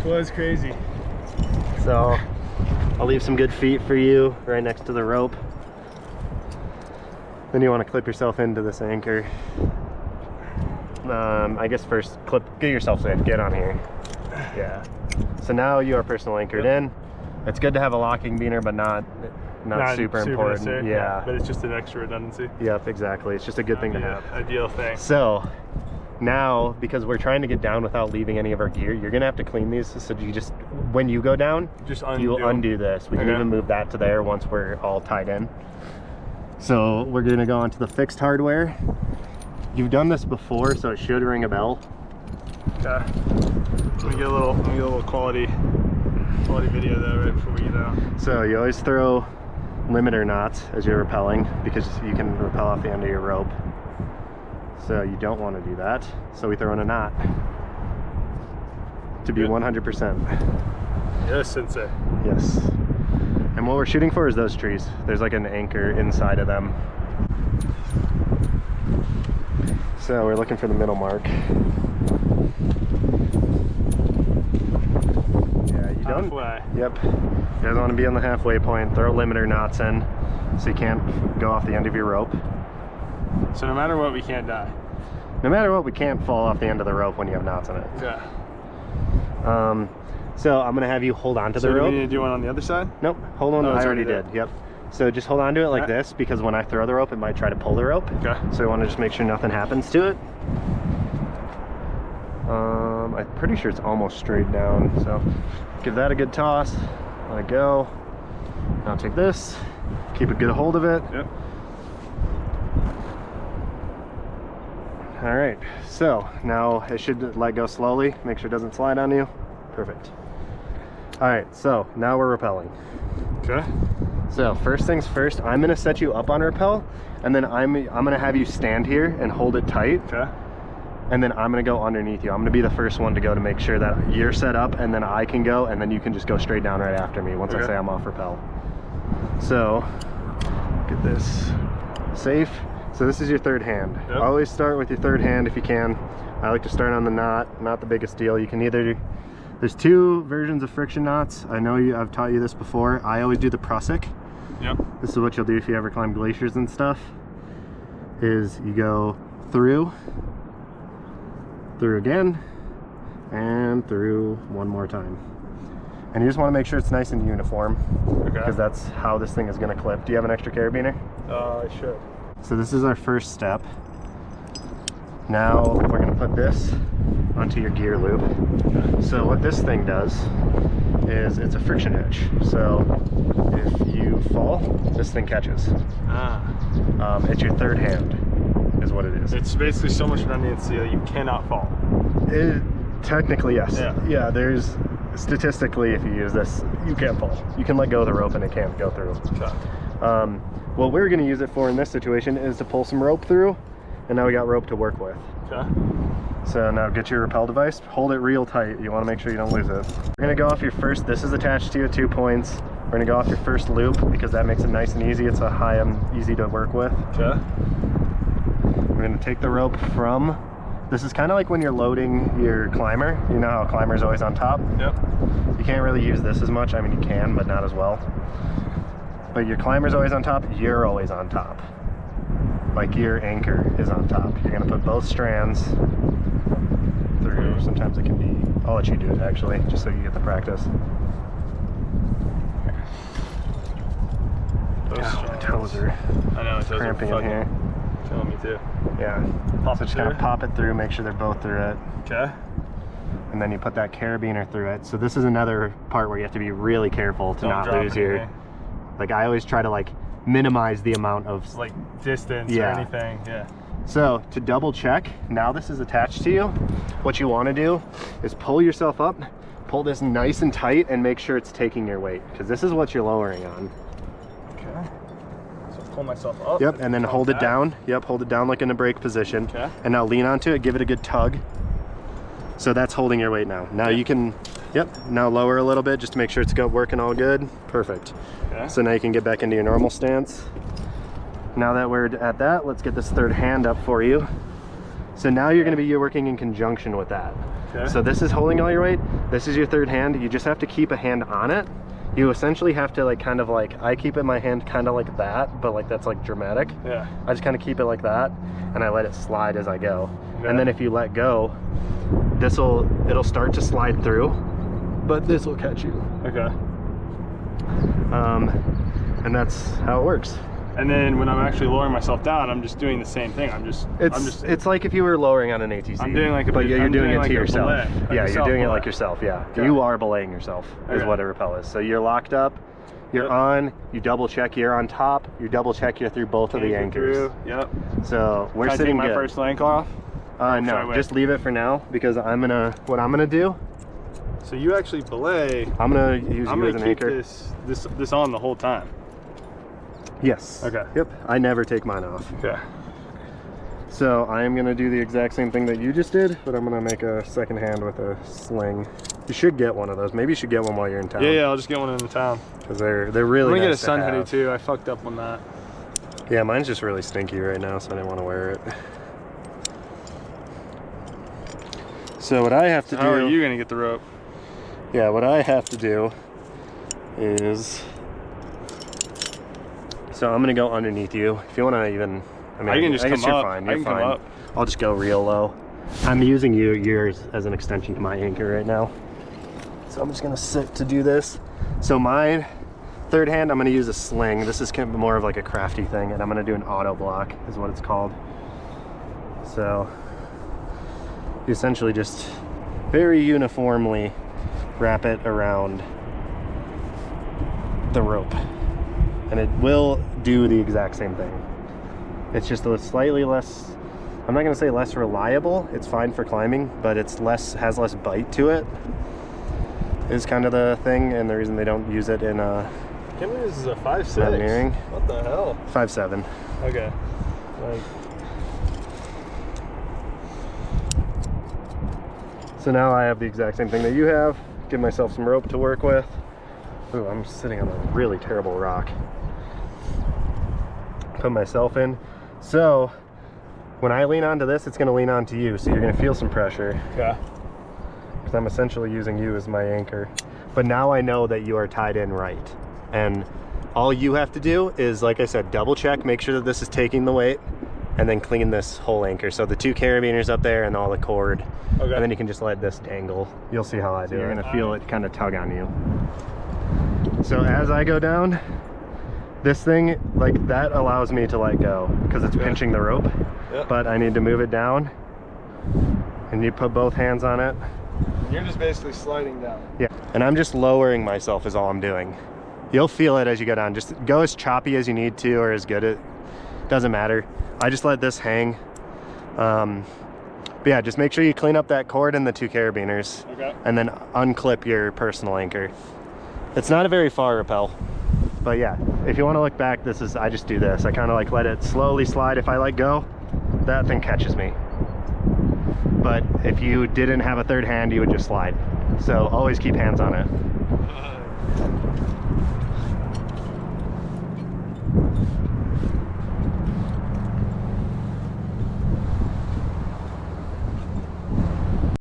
was crazy. So I'll leave some good feet for you right next to the rope. Then you want to clip yourself into this anchor. I guess first get yourself safe, get on here. Yeah. So now you are personal anchored in. It's good to have a locking beaner, but not super important. Necessary. Yeah. But it's just an extra redundancy. Yep, exactly. It's just a good thing to have. Ideal thing. So now, because we're trying to get down without leaving any of our gear, you're gonna have to clean these. So you just, when you go down, you'll undo this. We can even move that to there once we're all tied in. So we're gonna go onto the fixed hardware. You've done this before, so it should ring a bell. Okay. Let me get a little quality video though right before we get out. So you always throw limiter knots as you're rappelling because you can rappel off the end of your rope. So you don't want to do that. So we throw in a knot to be 100%. Yes, sensei. Yes. And what we're shooting for is those trees. There's like an anchor inside of them. So we're looking for the middle mark. Yeah, you don't. Halfway. Yep. You guys want to be on the halfway point. Throw limiter knots in so you can't go off the end of your rope. So no matter what, we can't die. No matter what, we can't fall off the end of the rope when you have knots in it. Yeah. So I'm gonna have you hold on to the rope. So do we need to do one on the other side? Nope, hold on. Oh, I already did. Yep. So just hold on to it like this, because when I throw the rope, it might try to pull the rope. Okay. So we want to just make sure nothing happens to it. I'm pretty sure it's almost straight down. So give that a good toss. Let it go. Now take this. Keep a good hold of it. Yep. All right. So now it should let go slowly. Make sure it doesn't slide on you. Perfect. All right. So now we're rappelling. Okay. So first things first, I'm gonna set you up on rappel, and then I'm gonna have you stand here and hold it tight. Okay. And then I'm gonna go underneath you. I'm gonna be the first one to go to make sure that you're set up, and then I can go, and then you can just go straight down right after me once I say I'm off rappel. So get this safe. So this is your third hand. Yep. Always start with your third hand if you can. I like to start on the knot, not the biggest deal. You can either there's two versions of friction knots. I know I've taught you this before. I always do the Prusik. Yep. This is what you'll do if you ever climb glaciers and stuff, is you go through again, and through one more time. And you just want to make sure it's nice and uniform, because that's how this thing is going to clip. Do you have an extra carabiner? I should. So this is our first step. Now we're going to put this onto your gear loop. So what this thing does is it's a friction hitch. So if you fall, this thing catches. It's your third hand is what it is. It's basically so much redundancy that you cannot fall. Technically, yes. Yeah, there's statistically, if you use this, you can't fall. You can let go of the rope and it can't go through. Okay. What we're going to use it for in this situation is to pull some rope through, and now we got rope to work with. Okay. So now get your rappel device, hold it real tight. You want to make sure you don't lose it. We're going to go off your first, this is attached to you at 2 points. We're going to go off your first loop because that makes it nice and easy. It's a high and easy to work with. Okay. We're going to take the rope from, this is kind of like when you're loading your climber. You know how a climber's always on top? Yep. You can't really use this as much. I mean, you can, but not as well. But your climber's always on top, you're always on top. Like your anchor is on top. You're going to put both strands through. Sometimes it can be, I'll let you do it actually, just so you get the practice. My toes are cramping in here. Killing me too. Yeah. So just kind of pop it through, make sure they're both through it. Okay. And then you put that carabiner through it. So this is another part where you have to be really careful to not lose your, like I always try to like minimize the amount of like distance or anything. Yeah. So to double check, now this is attached to you. What you want to do is pull yourself up, pull this nice and tight, and make sure it's taking your weight, because this is what you're lowering on. Okay. So pull myself up. Yep, and then hold it down. Yep, hold it down like in a brake position. Okay. And now lean onto it, give it a good tug. So that's holding your weight now. Now you can, now lower a little bit just to make sure it's working all good. Perfect. Okay. So now you can get back into your normal stance. Now that we're at that, let's get this third hand up for you. So now you're going to be working in conjunction with that. Okay. So this is holding all your weight. This is your third hand. You just have to keep a hand on it. You essentially have to like kind of like, I keep it in my hand kind of like that, but like that's like dramatic. Yeah. I just kind of keep it like that and I let it slide as I go. Okay. And then if you let go, it'll start to slide through, but this will catch you. Okay. And that's how it works. And then when I'm actually lowering myself down, I'm just doing the same thing. It's like if you were lowering on an ATC. I'm doing like a, but you're doing it like to yourself. Belay, yeah, you're doing belay. it like yourself. Yeah, Okay. You are belaying yourself is Okay. what a rappel is. So you're locked up, you're on, you double check you're on top, you double check you're through both of the anchors. Through. Yep. So we're Can I sitting take my good. first link off? No, just leave it for now because what I'm gonna do. So you actually belay. I'm gonna use you as an keep anchor. this on the whole time. Yes. Okay. Yep. I never take mine off. Okay. So I am gonna do the exact same thing that you just did, but I'm gonna make a second hand with a sling. You should get one of those. Maybe you should get one while you're in town. Yeah, I'll just get one in the town. Because they're really I'm gonna nice get a sun to hoodie have. too. I fucked up on that. Yeah, mine's just really stinky right now, so I didn't want to wear it. So what I have to do... How are you gonna get the rope? Yeah, what I have to do is... So I'm gonna go underneath you. If you want to even... I mean, I can just I guess come you're up. fine. I You're can come fine. up. I'll just go real low. I'm using yours as an extension to my anchor right now. So I'm just gonna sit to do this. So my third hand, I'm gonna use a sling. This is kind of more of like a crafty thing, and I'm gonna do an auto block, is what it's called. So you essentially just very uniformly wrap it around the rope, and it will do the exact same thing. It's just a slightly less, I'm not gonna say less reliable, it's fine for climbing, but it's has less bite to it, is kind of the thing, and the reason they don't use it in Can't believe this is a 5.6. canyoneering. What the hell? 5.7. Okay. Like, so now I have the exact same thing that you have. Give myself some rope to work with. Ooh, I'm sitting on a really terrible rock. Put myself in. So when I lean onto this, it's gonna lean onto you, so you're gonna feel some pressure. okay. Because I'm essentially using you as my anchor. But now I know that you are tied in right. And all you have to do is, like I said, double check, make sure that this is taking the weight, and then clean this whole anchor. So the 2 carabiners up there and all the cord. Okay. And then you can just let this dangle. You'll see how I do. You're gonna feel it kind of tug on you. So as I go down, this thing, like that allows me to let go because it's pinching the rope. Yep. But I need to move it down, and you put both hands on it. You're just basically sliding down. Yeah, and I'm just lowering myself is all I'm doing. You'll feel it as you go down. Just go as choppy as you need to, or as good. It doesn't matter. I just let this hang. But yeah, just make sure you clean up that cord and the 2 carabiners. Okay. And then unclip your personal anchor. It's not a very far rappel. But yeah, if you want to look back, I just do this. I kind of like let it slowly slide. If I let go, that thing catches me. But if you didn't have a third hand, you would just slide. So always keep hands on it.